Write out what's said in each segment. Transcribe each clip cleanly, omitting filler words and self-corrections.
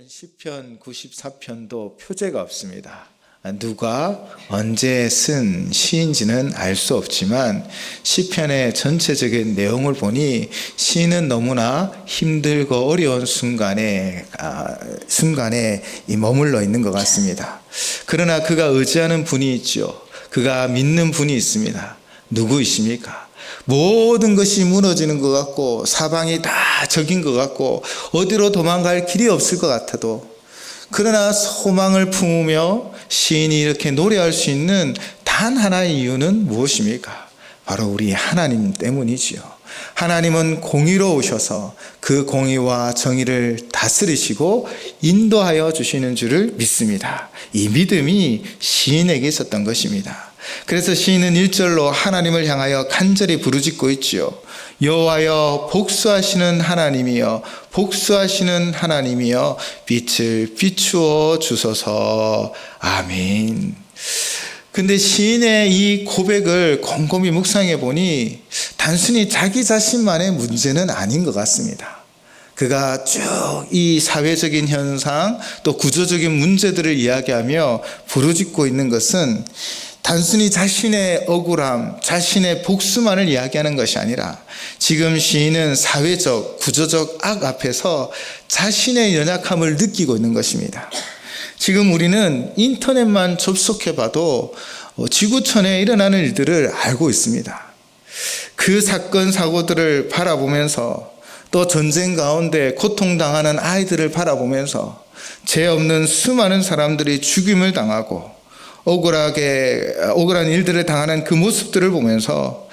오늘 시편 94편도 표제가 없습니다. 누가 언제 쓴 시인지는 알 수 없지만 시편의 전체적인 내용을 보니 시인은 너무나 힘들고 어려운 순간에 머물러 있는 것 같습니다. 그러나 그가 의지하는 분이 있죠. 그가 믿는 분이 있습니다. 누구이십니까? 모든 것이 무너지는 것 같고 사방이 다 적인 것 같고 어디로 도망갈 길이 없을 것 같아도, 그러나 소망을 품으며 시인이 이렇게 노래할 수 있는 단 하나의 이유는 무엇입니까? 바로 우리 하나님 때문이지요. 하나님은 공의로우셔서 그 공의와 정의를 다스리시고 인도하여 주시는 줄을 믿습니다. 이 믿음이 시인에게 있었던 것입니다. 그래서 시인은 1절로 하나님을 향하여 간절히 부르짖고 있지요. 여호와여, 복수하시는 하나님이여, 복수하시는 하나님이여, 빛을 비추어 주소서. 아멘. 근데 시인의 이 고백을 곰곰이 묵상해 보니 단순히 자기 자신만의 문제는 아닌 것 같습니다. 그가 쭉 이 사회적인 현상 또 구조적인 문제들을 이야기하며 부르짖고 있는 것은 단순히 자신의 억울함, 자신의 복수만을 이야기하는 것이 아니라 지금 시인은 사회적, 구조적 악 앞에서 자신의 연약함을 느끼고 있는 것입니다. 지금 우리는 인터넷만 접속해봐도 지구촌에 일어나는 일들을 알고 있습니다. 그 사건, 사고들을 바라보면서 또 전쟁 가운데 고통당하는 아이들을 바라보면서 죄 없는 수많은 사람들이 죽임을 당하고 억울한 일들을 당하는 그 모습들을 보면서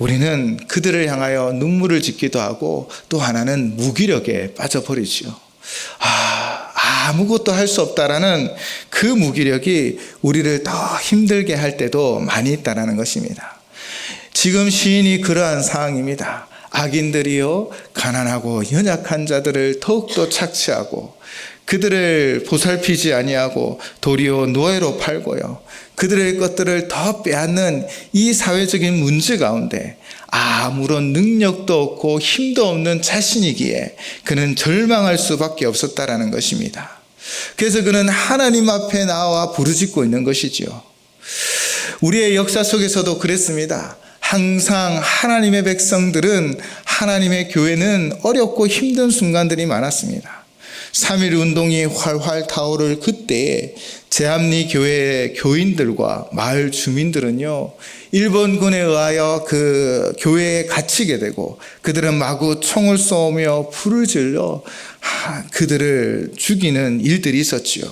우리는 그들을 향하여 눈물을 짓기도 하고 또 하나는 무기력에 빠져버리지요. 아무것도 할 수 없다라는 그 무기력이 우리를 더 힘들게 할 때도 많이 있다는 것입니다. 지금 시인이 그러한 상황입니다. 악인들이요, 가난하고 연약한 자들을 더욱더 착취하고 그들을 보살피지 아니하고 도리어 노예로 팔고요, 그들의 것들을 더 빼앗는 이 사회적인 문제 가운데 아무런 능력도 없고 힘도 없는 자신이기에 그는 절망할 수밖에 없었다라는 것입니다. 그래서 그는 하나님 앞에 나와 부르짖고 있는 것이지요. 우리의 역사 속에서도 그랬습니다. 항상 하나님의 백성들은, 하나님의 교회는 어렵고 힘든 순간들이 많았습니다. 3.1 운동이 활활 타오를 그때에 제합리 교회의 교인들과 마을 주민들은요, 일본군에 의하여 그 교회에 갇히게 되고 그들은 마구 총을 쏘며 불을 질러 그들을 죽이는 일들이 있었지요.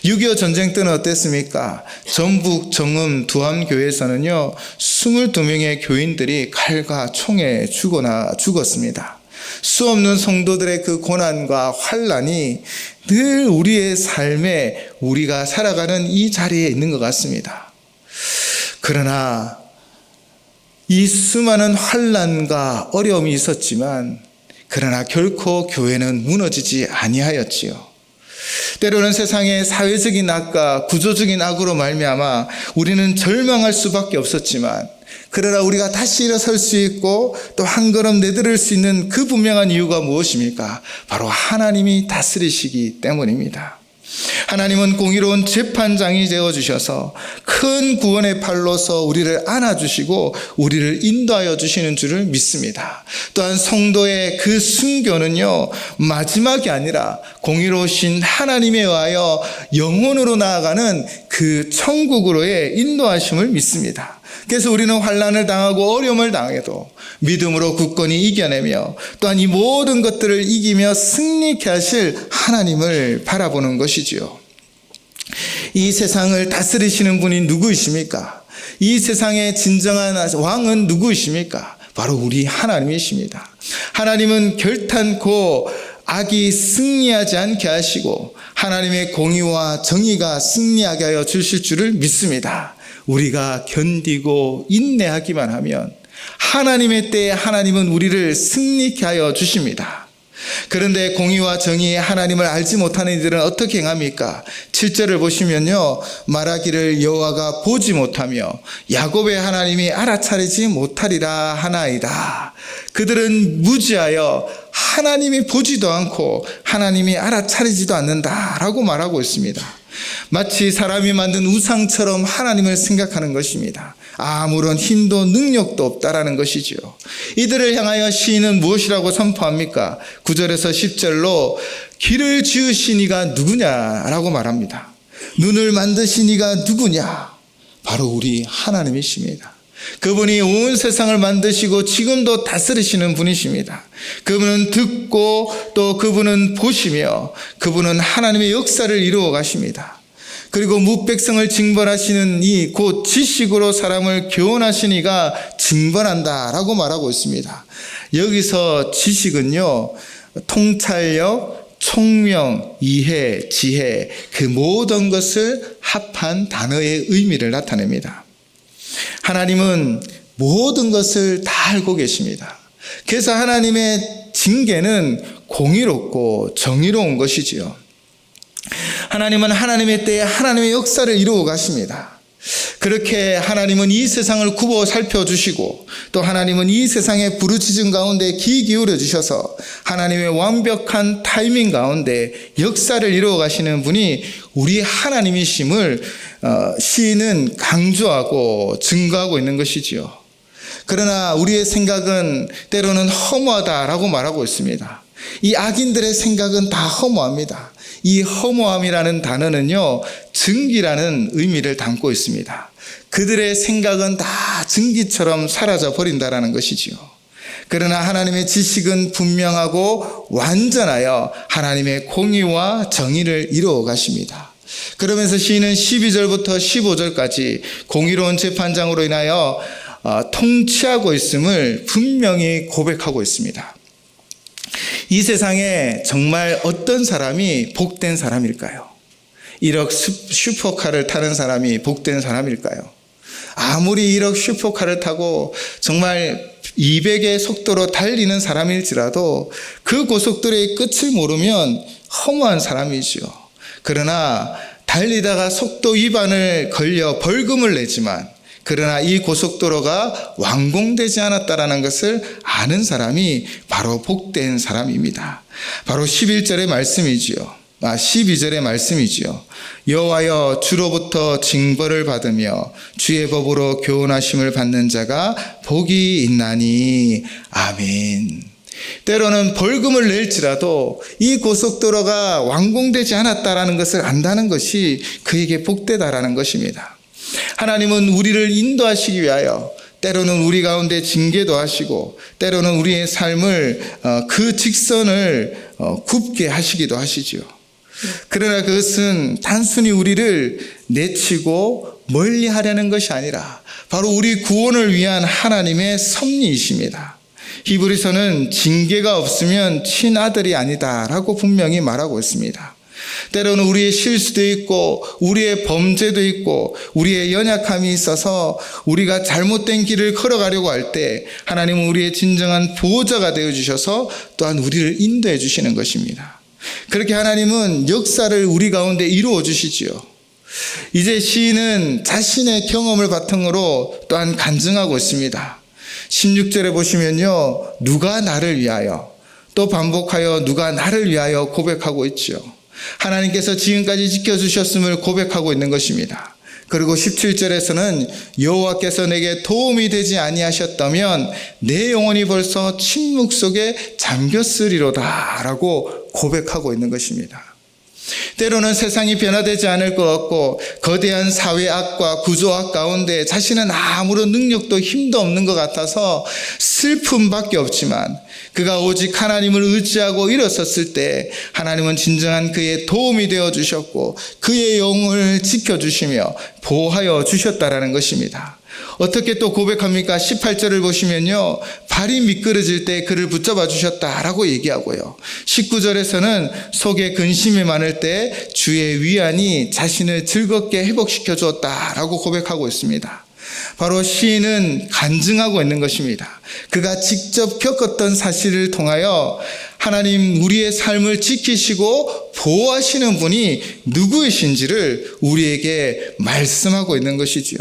6.25 전쟁 때는 어땠습니까? 전북 정읍 두암교회에서는요 22명의 교인들이 칼과 총에 죽었습니다. 수없는 성도들의 그 고난과 환난이 늘 우리의 삶에 우리가 살아가는 이 자리에 있는 것 같습니다. 그러나 이 수많은 환난과 어려움이 있었지만 그러나 결코 교회는 무너지지 아니하였지요. 때로는 세상의 사회적인 악과 구조적인 악으로 말미암아 우리는 절망할 수밖에 없었지만, 그러나 우리가 다시 일어설 수 있고 또 한 걸음 내디딜 수 있는 그 분명한 이유가 무엇입니까? 바로 하나님이 다스리시기 때문입니다. 하나님은 공의로운 재판장이 되어주셔서 큰 구원의 팔로서 우리를 안아주시고 우리를 인도하여 주시는 줄을 믿습니다. 또한 성도의 그 순교는요, 마지막이 아니라 공의로우신 하나님에 의하여 영혼으로 나아가는 그 천국으로의 인도하심을 믿습니다. 그래서 우리는 환난을 당하고 어려움을 당해도 믿음으로 굳건히 이겨내며 또한 이 모든 것들을 이기며 승리케 하실 하나님을 바라보는 것이지요. 이 세상을 다스리시는 분이 누구이십니까? 이 세상의 진정한 왕은 누구이십니까? 바로 우리 하나님이십니다. 하나님은 결탄코 악이 승리하지 않게 하시고 하나님의 공의와 정의가 승리하게 하여 주실 줄을 믿습니다. 우리가 견디고 인내하기만 하면 하나님의 때에 하나님은 우리를 승리케 하여 주십니다. 그런데 공의와 정의의 하나님을 알지 못하는 이들은 어떻게 행합니까? 7절을 보시면요, 말하기를 여호와가 보지 못하며 야곱의 하나님이 알아차리지 못하리라 하나이다. 그들은 무지하여 하나님이 보지도 않고 하나님이 알아차리지도 않는다라고 말하고 있습니다. 마치 사람이 만든 우상처럼 하나님을 생각하는 것입니다. 아무런 힘도 능력도 없다라는 것이지요. 이들을 향하여 시인은 무엇이라고 선포합니까? 9절에서 10절로 길을 지으신 이가 누구냐라고 말합니다. 눈을 만드신 이가 누구냐? 바로 우리 하나님이십니다. 그분이 온 세상을 만드시고 지금도 다스리시는 분이십니다. 그분은 듣고 또 그분은 보시며 그분은 하나님의 역사를 이루어 가십니다. 그리고 뭇백성을 징벌하시는 이 곧 지식으로 사람을 교훈하신 이가 징벌한다라고 말하고 있습니다. 여기서 지식은요, 통찰력, 총명, 이해, 지혜, 그 모든 것을 합한 단어의 의미를 나타냅니다. 하나님은 모든 것을 다 알고 계십니다. 그래서 하나님의 징계는 공의롭고 정의로운 것이지요. 하나님은 하나님의 때에 하나님의 역사를 이루어 가십니다. 그렇게 하나님은 이 세상을 굽어 살펴주시고 또 하나님은 이 세상의 부르짖음 가운데 귀 기울여 주셔서 하나님의 완벽한 타이밍 가운데 역사를 이루어 가시는 분이 우리 하나님이심을 시인은 강조하고 증거하고 있는 것이지요. 그러나 우리의 생각은 때로는 허무하다라고 말하고 있습니다. 이 악인들의 생각은 다 허무합니다. 이 허무함이라는 단어는요, 증기라는 의미를 담고 있습니다. 그들의 생각은 다 증기처럼 사라져 버린다라는 것이지요. 그러나 하나님의 지식은 분명하고 완전하여 하나님의 공의와 정의를 이루어 가십니다. 그러면서 시인은 12절부터 15절까지 공의로운 재판장으로 인하여 통치하고 있음을 분명히 고백하고 있습니다. 이 세상에 정말 어떤 사람이 복된 사람일까요? 1억 슈퍼카를 타는 사람이 복된 사람일까요? 아무리 1억 슈퍼카를 타고 정말 200의 속도로 달리는 사람일지라도 그 고속도로의 끝을 모르면 허무한 사람이지요. 그러나 달리다가 속도 위반을 걸려 벌금을 내지만 그러나 이 고속도로가 완공되지 않았다라는 것을 아는 사람이 바로 복된 사람입니다. 바로 11절의 말씀이지요. 12절의 말씀이지요. 여호와여 주로부터 징벌을 받으며 주의 법으로 교훈하심을 받는 자가 복이 있나니. 아멘. 때로는 벌금을 낼지라도 이 고속도로가 완공되지 않았다라는 것을 안다는 것이 그에게 복되다라는 것입니다. 하나님은 우리를 인도하시기 위하여 때로는 우리 가운데 징계도 하시고 때로는 우리의 삶을 그 직선을 굽게 하시기도 하시지요. 그러나 그것은 단순히 우리를 내치고 멀리하려는 것이 아니라 바로 우리 구원을 위한 하나님의 섭리이십니다. 히브리서는 징계가 없으면 친아들이 아니다라고 분명히 말하고 있습니다. 때로는 우리의 실수도 있고 우리의 범죄도 있고 우리의 연약함이 있어서 우리가 잘못된 길을 걸어가려고 할 때 하나님은 우리의 진정한 보호자가 되어주셔서 또한 우리를 인도해 주시는 것입니다. 그렇게 하나님은 역사를 우리 가운데 이루어 주시지요. 이제 시인은 자신의 경험을 바탕으로 또한 간증하고 있습니다. 16절에 보시면요, 누가 나를 위하여, 또 반복하여 누가 나를 위하여 고백하고 있죠. 하나님께서 지금까지 지켜주셨음을 고백하고 있는 것입니다. 그리고 17절에서는 여호와께서 내게 도움이 되지 아니하셨다면 내 영혼이 벌써 침묵 속에 잠겼으리로다 라고 고백하고 있는 것입니다. 때로는 세상이 변화되지 않을 것 같고 거대한 사회악과 구조악 가운데 자신은 아무런 능력도 힘도 없는 것 같아서 슬픔밖에 없지만 그가 오직 하나님을 의지하고 일어섰을 때 하나님은 진정한 그의 도움이 되어 주셨고 그의 영을 지켜주시며 보호하여 주셨다라는 것입니다. 어떻게 또 고백합니까? 18절을 보시면요, 발이 미끄러질 때 그를 붙잡아 주셨다라고 얘기하고요, 19절에서는 속에 근심이 많을 때 주의 위안이 자신을 즐겁게 회복시켜 주었다라고 고백하고 있습니다. 바로 시인은 간증하고 있는 것입니다. 그가 직접 겪었던 사실을 통하여 하나님 우리의 삶을 지키시고 보호하시는 분이 누구이신지를 우리에게 말씀하고 있는 것이지요.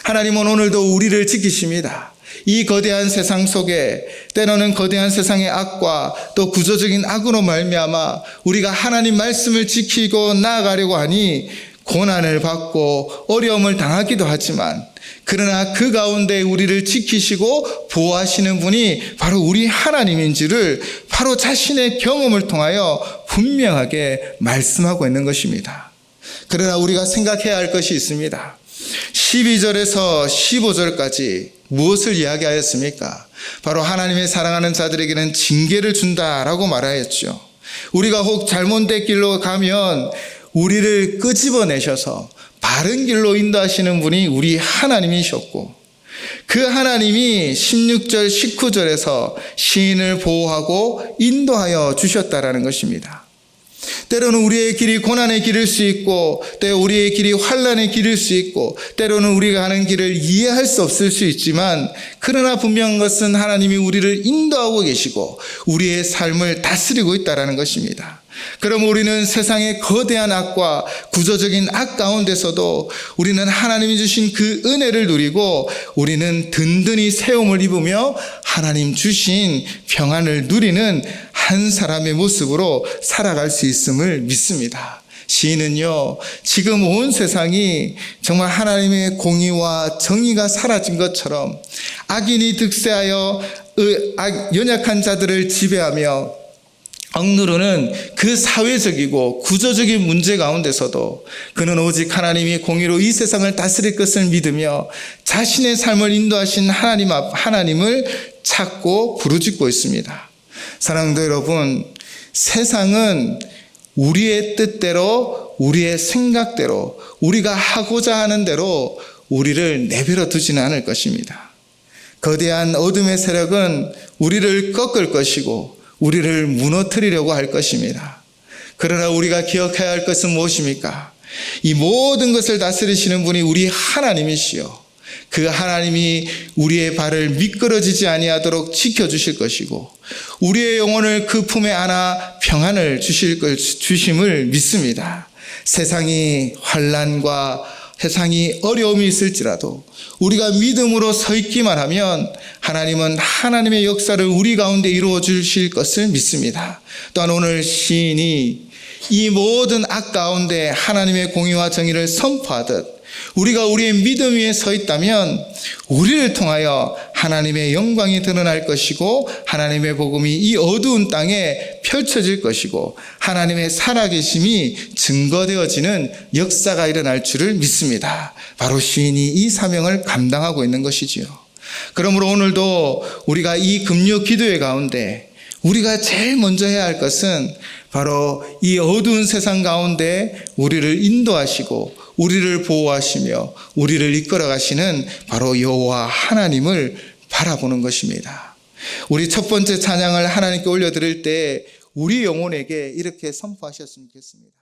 하나님은 오늘도 우리를 지키십니다. 이 거대한 세상 속에 때로는 거대한 세상의 악과 또 구조적인 악으로 말미암아 우리가 하나님 말씀을 지키고 나아가려고 하니 고난을 받고 어려움을 당하기도 하지만 그러나 그 가운데 우리를 지키시고 보호하시는 분이 바로 우리 하나님인지를 바로 자신의 경험을 통하여 분명하게 말씀하고 있는 것입니다. 그러나 우리가 생각해야 할 것이 있습니다. 12절에서 15절까지 무엇을 이야기하였습니까? 바로 하나님의 사랑하는 자들에게는 징계를 준다라고 말하였죠. 우리가 혹 잘못된 길로 가면 우리를 끄집어내셔서 바른 길로 인도하시는 분이 우리 하나님이셨고 그 하나님이 16절 19절에서 시인을 보호하고 인도하여 주셨다라는 것입니다. 때로는 우리의 길이 고난의 길일 수 있고 때로 우리의 길이 환난의 길일 수 있고 때로는 우리가 가는 길을 이해할 수 없을 수 있지만 그러나 분명한 것은 하나님이 우리를 인도하고 계시고 우리의 삶을 다스리고 있다는 것입니다. 그럼 우리는 세상의 거대한 악과 구조적인 악 가운데서도 우리는 하나님이 주신 그 은혜를 누리고 우리는 든든히 세움을 입으며 하나님 주신 평안을 누리는 한 사람의 모습으로 살아갈 수 있음을 믿습니다. 시인은요, 지금 온 세상이 정말 하나님의 공의와 정의가 사라진 것처럼 악인이 득세하여 연약한 자들을 지배하며 억누르는 그 사회적이고 구조적인 문제 가운데서도 그는 오직 하나님이 공의로 이 세상을 다스릴 것을 믿으며 자신의 삶을 인도하신 하나님을 찾고 부르짖고 있습니다. 사랑하는 여러분, 세상은 우리의 뜻대로 우리의 생각대로 우리가 하고자 하는 대로 우리를 내버려 두지는 않을 것입니다. 거대한 어둠의 세력은 우리를 꺾을 것이고 우리를 무너뜨리려고 할 것입니다. 그러나 우리가 기억해야 할 것은 무엇입니까? 이 모든 것을 다스리시는 분이 우리 하나님이시요. 그 하나님이 우리의 발을 미끄러지지 아니하도록 지켜주실 것이고 우리의 영혼을 그 품에 안아 평안을 주심을 믿습니다. 세상이 환난과 세상이 어려움이 있을지라도 우리가 믿음으로 서 있기만 하면 하나님은 하나님의 역사를 우리 가운데 이루어 주실 것을 믿습니다. 또한 오늘 시인이 이 모든 악 가운데 하나님의 공의와 정의를 선포하듯 우리가 우리의 믿음 위에 서 있다면 우리를 통하여 하나님의 영광이 드러날 것이고 하나님의 복음이 이 어두운 땅에 펼쳐질 것이고 하나님의 살아계심이 증거되어지는 역사가 일어날 줄을 믿습니다. 바로 시인이 이 사명을 감당하고 있는 것이지요. 그러므로 오늘도 우리가 이 금요 기도회 가운데 우리가 제일 먼저 해야 할 것은 바로 이 어두운 세상 가운데 우리를 인도하시고 우리를 보호하시며 우리를 이끌어 가시는 바로 여호와 하나님을 바라보는 것입니다. 우리 첫 번째 찬양을 하나님께 올려드릴 때 우리 영혼에게 이렇게 선포하셨으면 좋겠습니다.